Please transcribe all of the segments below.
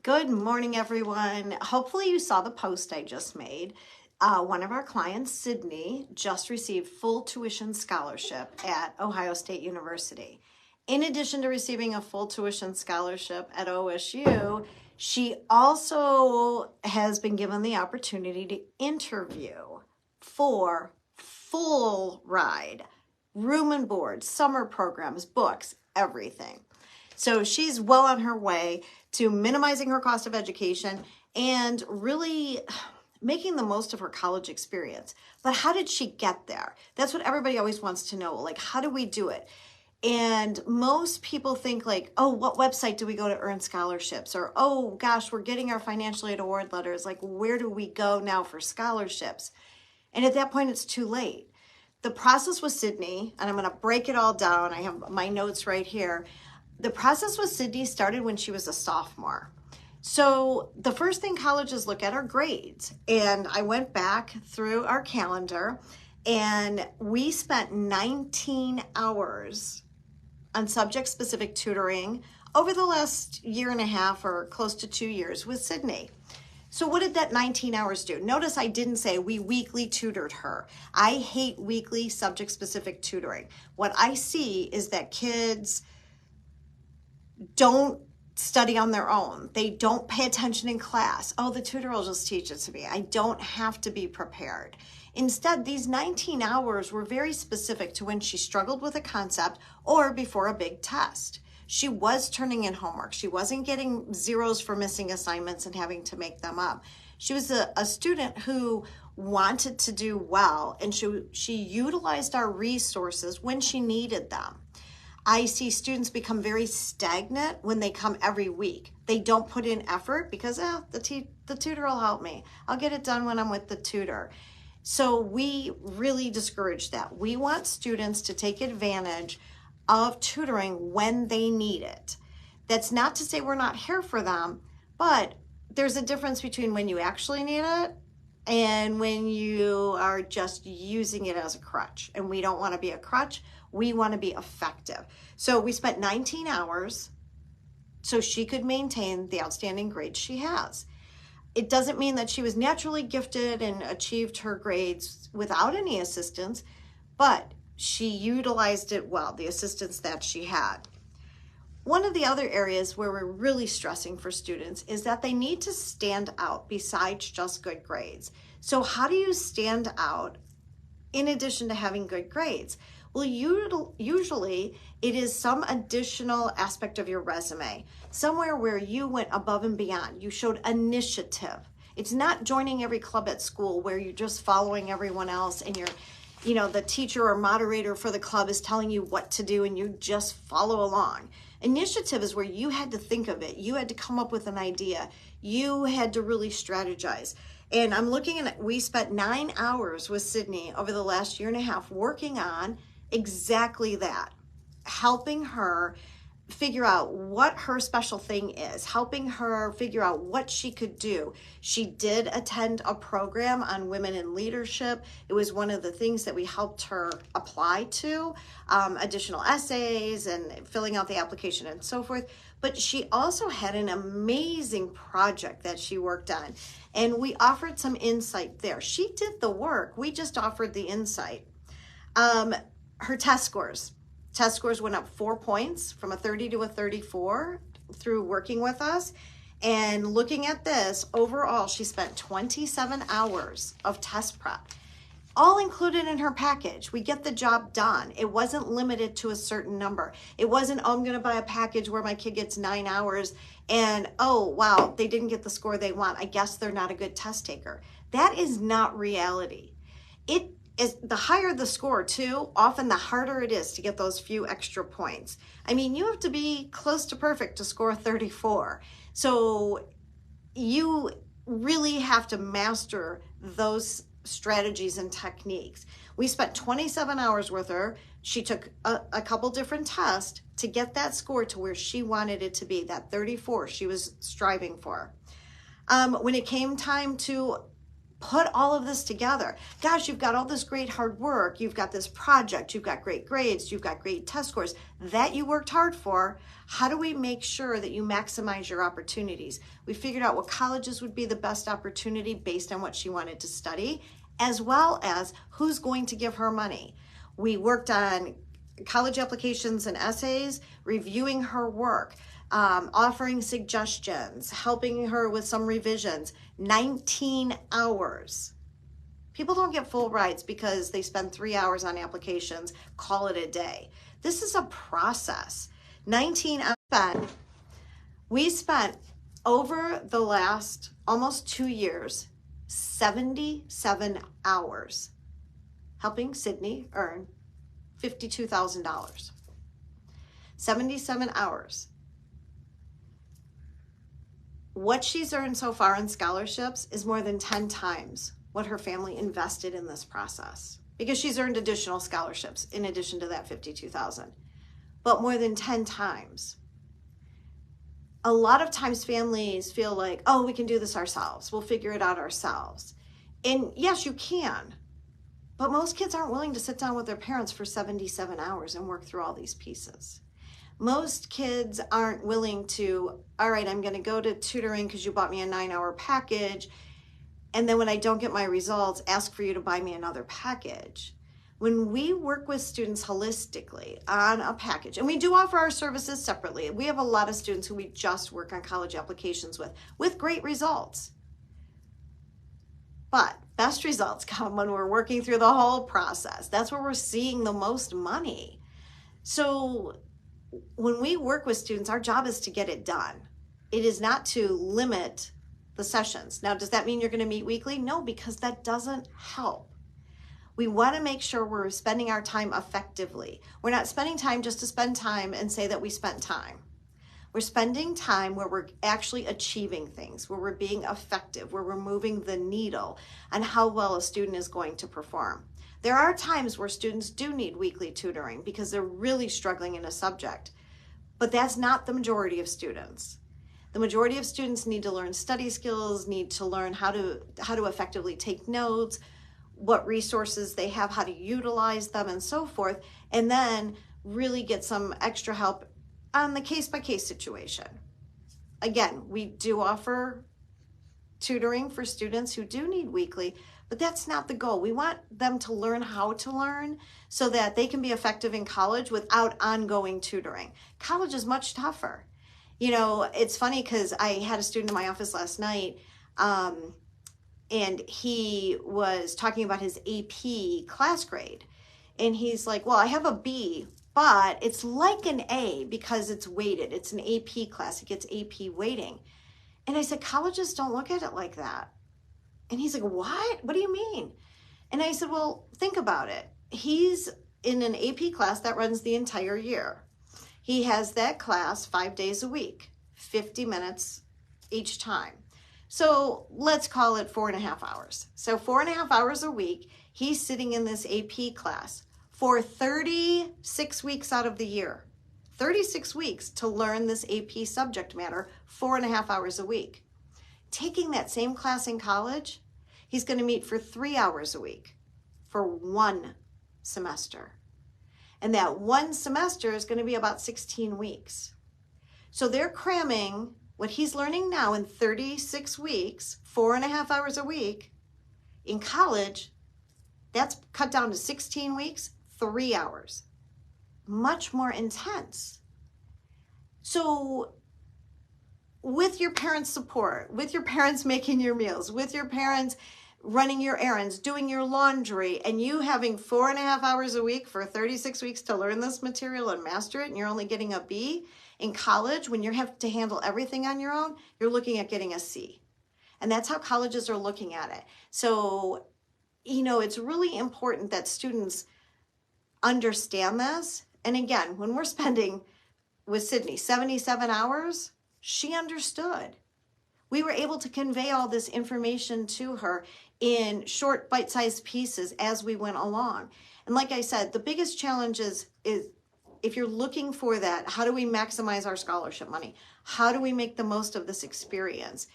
Good morning, everyone. Hopefully you saw the post I just made. One of our clients, Sydney, just received full tuition scholarship at Ohio State University. In addition to receiving a full tuition scholarship at OSU, she also has been given the opportunity to interview for full ride, room and board, summer programs, books, everything. So she's well on her way to minimizing her cost of education and really making the most of her college experience. But how did she get there? That's what everybody always wants to know. Like, how do we do it? And most people think like, oh, what website do we go to earn scholarships? Or, oh gosh, we're getting our financial aid award letters. Like, where do we go now for scholarships? And at that point, it's too late. The process with Sydney, and I'm going to break it all down. I have my notes right here. The process with Sydney started when she was a sophomore. So the first thing colleges look at are grades. And I went back through our calendar and we spent 19 hours on subject-specific tutoring over the last year and a half or close to 2 years with Sydney. So what did that 19 hours do? Notice I didn't say we weekly tutored her. I hate weekly subject-specific tutoring. What I see is that kids don't study on their own. They don't pay attention in class. Oh, the tutor will just teach it to me. I don't have to be prepared. Instead, these 19 hours were very specific to when she struggled with a concept or before a big test. She was turning in homework. She wasn't getting zeros for missing assignments and having to make them up. She was a student who wanted to do well, and she utilized our resources when she needed them. I see students become very stagnant when they come every week. They don't put in effort because the tutor will help me. I'll get it done when I'm with the tutor. So we really discourage that. We want students to take advantage of tutoring when they need it. That's not to say we're not here for them, but there's a difference between when you actually need it and when you are just using it as a crutch. And we don't want to be a crutch. We want to be effective. So we spent 19 hours so she could maintain the outstanding grades she has. It doesn't mean that she was naturally gifted and achieved her grades without any assistance, but she utilized it well, the assistance that she had. One of the other areas where we're really stressing for students is that they need to stand out besides just good grades. So how do you stand out in addition to having good grades? Well, usually it is some additional aspect of your resume, somewhere where you went above and beyond. You showed initiative. It's not joining every club at school where you're just following everyone else and the teacher or moderator for the club is telling you what to do and you just follow along. Initiative is where you had to think of it. You had to come up with an idea. You had to really strategize. And I'm looking at it. We spent 9 hours with Sydney over the last year and a half working on exactly that, helping her figure out what her special thing is, helping her figure out what she could do. She did attend a program on women in leadership. It was one of the things that we helped her apply to, additional essays and filling out the application and so forth. But she also had an amazing project that she worked on, and we offered some insight there. She did the work. We just offered the insight. Her test scores. Test scores went up 4 points from a 30 to a 34 through working with us. And looking at this, overall, she spent 27 hours of test prep, all included in her package. We get the job done. It wasn't limited to a certain number. It wasn't, oh, I'm going to buy a package where my kid gets 9 hours and, oh, wow, they didn't get the score they want. I guess they're not a good test taker. That is not reality. It is the higher the score too, often the harder it is to get those few extra points. I mean, you have to be close to perfect to score 34. So you really have to master those strategies and techniques. We spent 27 hours with her. She took a couple different tests to get that score to where she wanted it to be, that 34 she was striving for. When it came time to put all of this together. Gosh, you've got all this great hard work. You've got this project. You've got great grades. You've got great test scores that you worked hard for. How do we make sure that you maximize your opportunities? We figured out what colleges would be the best opportunity based on what she wanted to study, as well as who's going to give her money. We worked on college applications and essays, reviewing her work, offering suggestions, helping her with some revisions. 19 hours. People don't get full rides because they spend 3 hours on applications, call it a day. This is a process. 19 hours. We spent over the last almost 2 years, 77 hours helping Sydney earn $52,000. 77 hours. What she's earned so far in scholarships is more than 10 times what her family invested in this process, because she's earned additional scholarships in addition to that $52,000, but more than 10 times. A lot of times families feel like, oh, we can do this ourselves. We'll figure it out ourselves. And yes, you can, but most kids aren't willing to sit down with their parents for 77 hours and work through all these pieces. Most kids aren't willing to, all right, I'm going to go to tutoring because you bought me a 9-hour package, and then when I don't get my results, ask for you to buy me another package. When we work with students holistically on a package, and we do offer our services separately, we have a lot of students who we just work on college applications with great results. But best results come when we're working through the whole process. That's where we're seeing the most money. So when we work with students, our job is to get it done. It is not to limit the sessions. Now, does that mean you're going to meet weekly? No, because that doesn't help. We want to make sure we're spending our time effectively. We're not spending time just to spend time and say that we spent time. We're spending time where we're actually achieving things, where we're being effective, where we're moving the needle on how well a student is going to perform. There are times where students do need weekly tutoring because they're really struggling in a subject, but that's not the majority of students. The majority of students need to learn study skills, need to learn how to effectively take notes, what resources they have, how to utilize them, and so forth, and then really get some extra help on the case-by-case situation. Again, we do offer tutoring for students who do need weekly, but that's not the goal. We want them to learn how to learn so that they can be effective in college without ongoing tutoring. College is much tougher. You know, it's funny because I had a student in my office last night, and he was talking about his AP class grade. And he's like, well, I have a B, but it's like an A because it's weighted. It's an AP class. It gets AP weighting. And I said, colleges don't look at it like that. And he's like, what? What do you mean? And I said, well, think about it. He's in an AP class that runs the entire year. He has that class 5 days a week, 50 minutes each time. So let's call it 4.5 hours. So 4.5 hours a week, he's sitting in this AP class for 36 weeks out of the year. 36 weeks to learn this AP subject matter, 4.5 hours a week. Taking that same class in college, he's going to meet for 3 hours a week for 1 semester. And that 1 semester is going to be about 16 weeks. So they're cramming what he's learning now in 36 weeks, 4.5 hours a week. In college, that's cut down to 16 weeks, 3 hours. Much more intense. So with your parents' support, with your parents making your meals, with your parents running your errands, doing your laundry, and you having 4.5 hours a week for 36 weeks to learn this material and master it, and you're only getting a B, in college, when you have to handle everything on your own, you're looking at getting a C. And that's how colleges are looking at it. So, you know, it's really important that students understand this. And again, when we're spending with Sydney 77 hours, she understood. We were able to convey all this information to her in short bite-sized pieces as we went along. And like I said, the biggest challenge is if you're looking for that, how do we maximize our scholarship money? How do we make the most of this experience?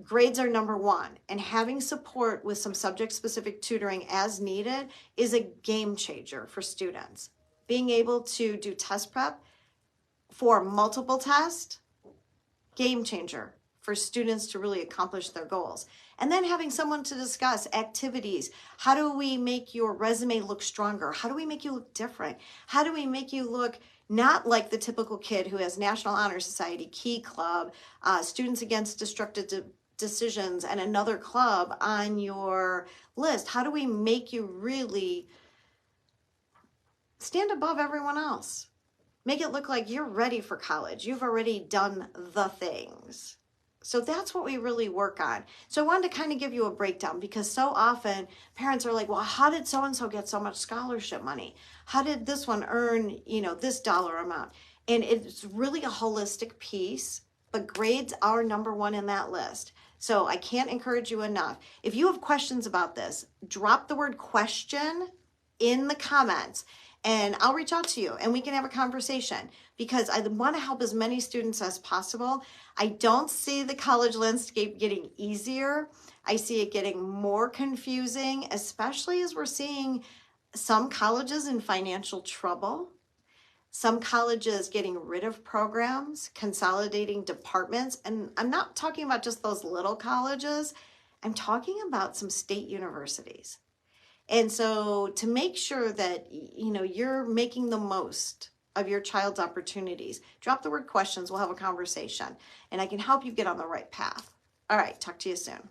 grades are number one, and having support with some subject-specific tutoring as needed is a game changer for students. Being able to do test prep for multiple tests, game changer for students to really accomplish their goals. And then having someone to discuss activities. How do we make your resume look stronger? How do we make you look different? How do we make you look not like the typical kid who has National Honor Society, Key Club, Students Against Destructive Decisions, and another club on your list? How do we make you really stand above everyone else? Make it look like you're ready for college. You've already done the things. So that's what we really work on. So I wanted to kind of give you a breakdown, because so often parents are like, well, how did so-and-so get so much scholarship money? How did this one earn, this dollar amount? And it's really a holistic piece, but grades are number one in that list. So I can't encourage you enough. If you have questions about this, drop the word question in the comments, and I'll reach out to you and we can have a conversation, because I want to help as many students as possible. I don't see the college landscape getting easier. I see it getting more confusing, especially as we're seeing some colleges in financial trouble, some colleges getting rid of programs, consolidating departments. And I'm not talking about just those little colleges. I'm talking about some state universities. And so to make sure that, you're making the most of your child's opportunities, drop the word questions. We'll have a conversation and I can help you get on the right path. All right. Talk to you soon.